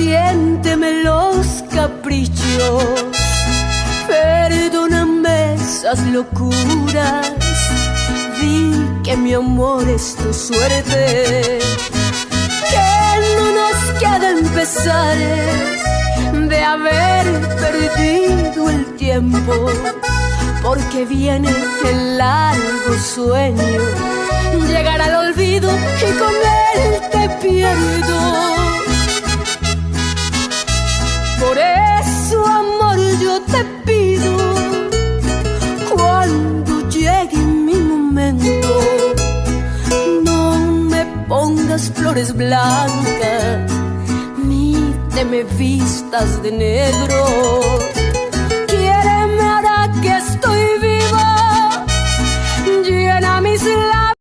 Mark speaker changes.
Speaker 1: consiénteme los caprichos, perdóname esas locuras, di que mi amor es tu suerte, que no nos queden pesares de haber perdido el tiempo, porque viene el largo sueño, llegar al olvido y con él te pierdo. Por eso, amor, yo te pido, cuando llegue mi momento, no me pongas flores blancas, ni te me vistas de negro.